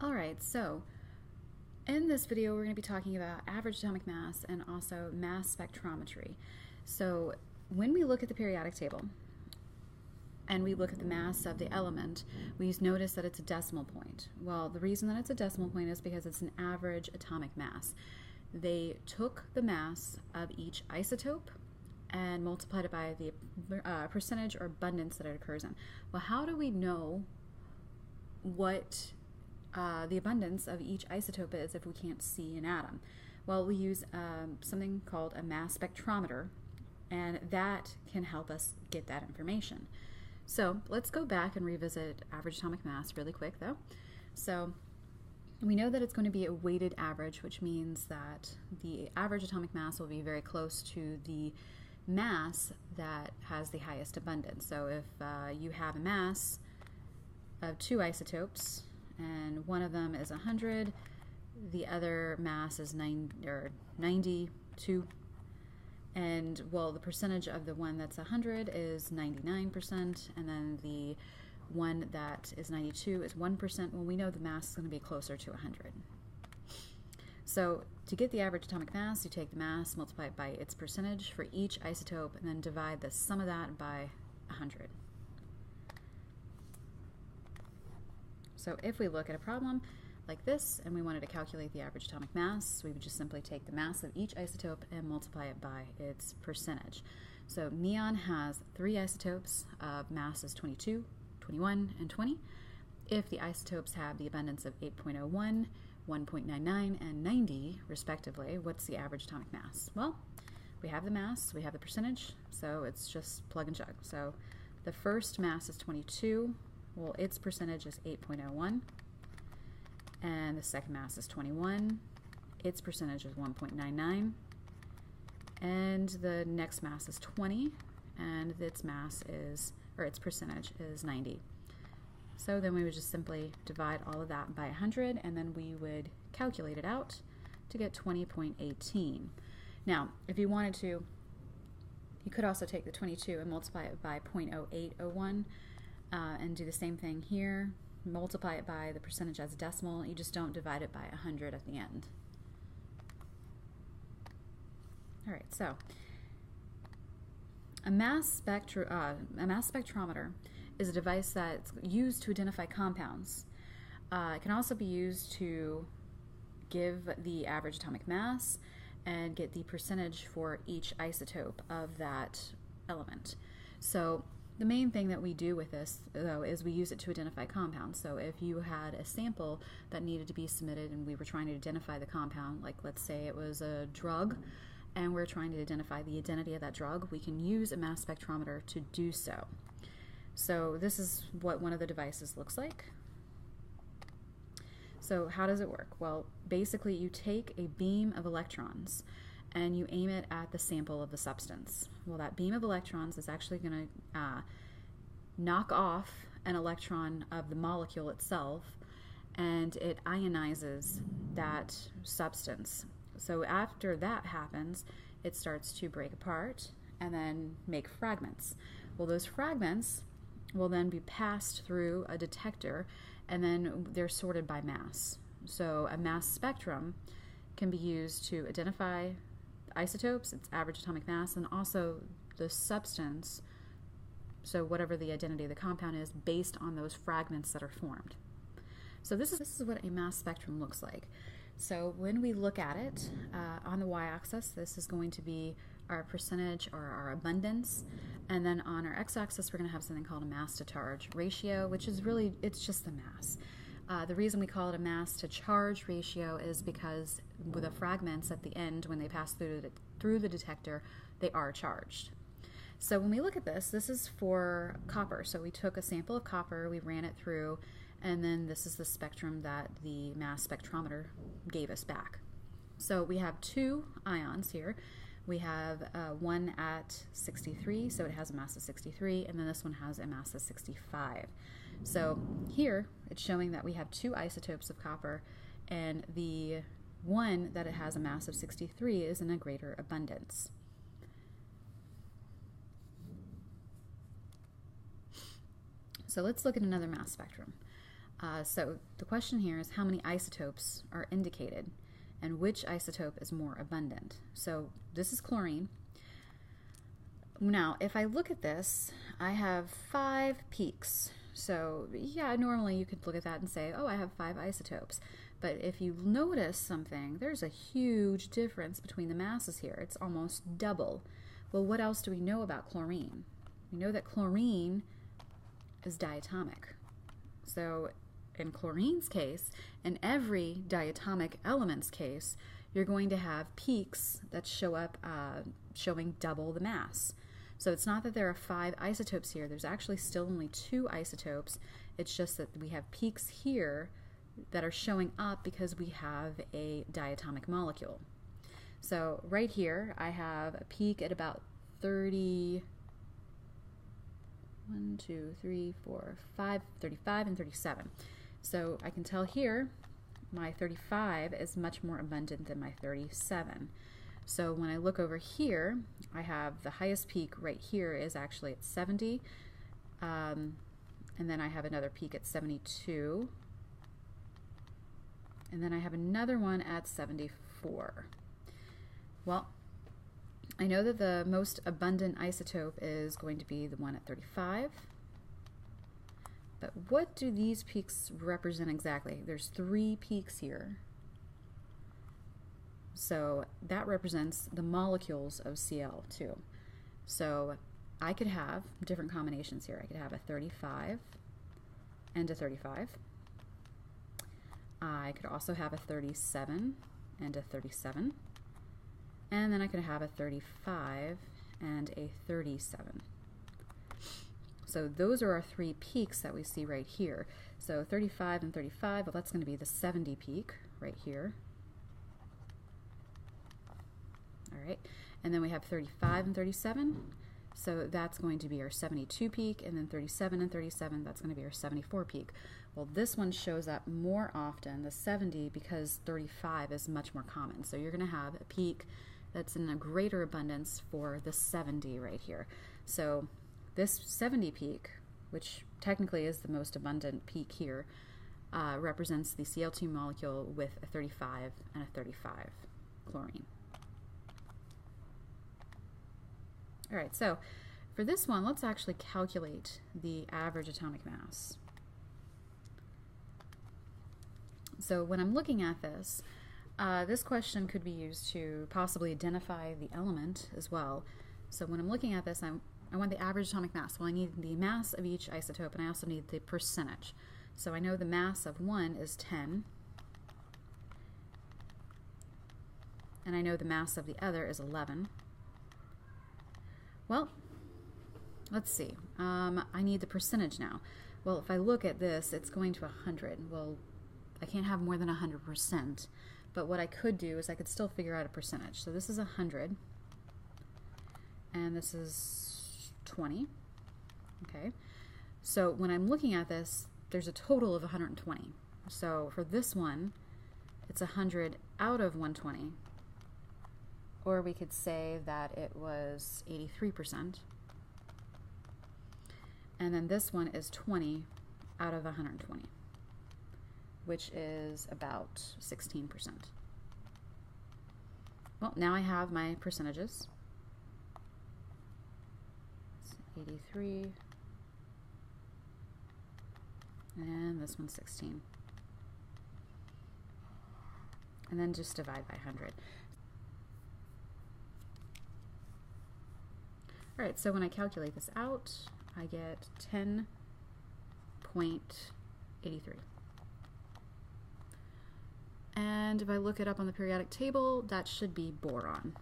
Alright, so in this video we're going to be talking about average atomic mass and also mass spectrometry. So when we look at the periodic table and we look at the mass of the element, we notice that it's a decimal point. Well, the reason that it's a decimal point is because it's an average atomic mass. They took the mass of each isotope and multiplied it by the percentage or abundance that it occurs in. Well, how do we know what the abundance of each isotope is if we can't see an atom? Well, we use something called a mass spectrometer, and that can help us get that information. So let's go back and revisit average atomic mass really quick though. So we know that it's going to be a weighted average, which means that the average atomic mass will be very close to the mass that has the highest abundance. So if you have a mass of two isotopes and one of them is 100, the other mass is 92, and well, the percentage of the one that's 100 is 99%, and then the one that is 92 is 1%. Well, we know the mass is going to be closer to 100. So to get the average atomic mass, you take the mass, multiply it by its percentage for each isotope, and then divide the sum of that by 100. So if we look at a problem like this and we wanted to calculate the average atomic mass, we would just simply take the mass of each isotope and multiply it by its percentage. So neon has three isotopes of masses 22, 21, and 20. If the isotopes have the abundance of 8.01, 1.99, and 90 respectively, what's the average atomic mass? Well, we have the mass, we have the percentage, so it's just plug and chug. So the first mass is 22. Well, its percentage is 8.01, and the second mass is 21. Its percentage is 1.99, and the next mass is 20, and its mass is, or its percentage is 90. So then we would just simply divide all of that by 100, and then we would calculate it out to get 20.18. Now, if you wanted to, you could also take the 22 and multiply it by 0.0801. And do the same thing here, multiply it by the percentage as a decimal. You just don't divide it by 100 at the end. Alright, so a mass spectrometer is a device that's used to identify compounds. It can also be used to give the average atomic mass and get the percentage for each isotope of that element. So the main thing that we do with this, though, is we use it to identify compounds. So if you had a sample that needed to be submitted and we were trying to identify the compound, like let's say it was a drug, and we're trying to identify the identity of that drug, we can use a mass spectrometer to do so. So this is what one of the devices looks like. So how does it work? Well, basically you take a beam of electrons and you aim it at the sample of the substance. Well, that beam of electrons is actually going to knock off an electron of the molecule itself, and it ionizes that substance. So after that happens, it starts to break apart and then make fragments. Well, those fragments will then be passed through a detector, and then they're sorted by mass. So a mass spectrum can be used to identify isotopes, its average atomic mass, and also the substance, so whatever the identity of the compound is, based on those fragments that are formed. So this is what a mass spectrum looks like. So when we look at it, on the y-axis, this is going to be our percentage or our abundance, and then on our x-axis we're going to have something called a mass to charge ratio, which is really, it's just the mass. The reason we call it a mass to charge ratio is because with the fragments at the end, when they pass through the detector, they are charged. So when we look at this, this is for copper. So we took a sample of copper, we ran it through, and then this is the spectrum that the mass spectrometer gave us back. So we have two ions here. We have one at 63, so it has a mass of 63, and then this one has a mass of 65. So here it's showing that we have two isotopes of copper, and the one that it has a mass of 63 is in a greater abundance. So let's look at another mass spectrum. So the question here is how many isotopes are indicated and which isotope is more abundant. So this is chlorine. Now, if I look at this, I have 5 peaks. So yeah, normally you could look at that and say, oh, I have 5 isotopes. But if you notice something, there's a huge difference between the masses here. It's almost double. Well, what else do we know about chlorine? We know that chlorine is diatomic. So in chlorine's case, in every diatomic element's case, you're going to have peaks that show up showing double the mass. So it's not that there are 5 isotopes here. There's actually still only 2 isotopes. It's just that we have peaks here that are showing up because we have a diatomic molecule. So right here, I have a peak at about 35 and 37. So I can tell here my 35 is much more abundant than my 37. So when I look over here, I have the highest peak right here is actually at 70, and then I have another peak at 72, and then I have another one at 74. Well, I know that the most abundant isotope is going to be the one at 35, but what do these peaks represent exactly? There's 3 peaks here. So that represents the molecules of Cl2. So I could have different combinations here. I could have a 35 and a 35. I could also have a 37 and a 37. And then I could have a 35 and a 37. So those are our 3 peaks that we see right here. So 35 and 35, well, that's going to be the 70 peak right here. All right, and then we have 35 and 37, so that's going to be our 72 peak, and then 37 and 37, that's going to be our 74 peak. Well, this one shows up more often, the 70, because 35 is much more common. So you're going to have a peak that's in a greater abundance for the 70 right here. So this 70 peak, which technically is the most abundant peak here, represents the Cl2 molecule with a 35 and a 35 chlorine. All right, so for this one, let's actually calculate the average atomic mass. So when I'm looking at this, this question could be used to possibly identify the element as well. So when I'm looking at this, I want the average atomic mass. Well, I need the mass of each isotope, and I also need the percentage. So I know the mass of one is 10, and I know the mass of the other is 11. Well, let's see. I need the percentage now. Well, if I look at this, it's going to 100. Well, I can't have more than 100%. But what I could do is I could still figure out a percentage. So this is 100, and this is 20. Okay. So when I'm looking at this, there's a total of 120. So for this one, it's 100 out of 120. Or we could say that it was 83%. And then this one is 20 out of 120, which is about 16%. Well, now I have my percentages. It's 83, and this one's 16. And then just divide by 100. All right, so when I calculate this out, I get 10.83. And if I look it up on the periodic table, that should be boron.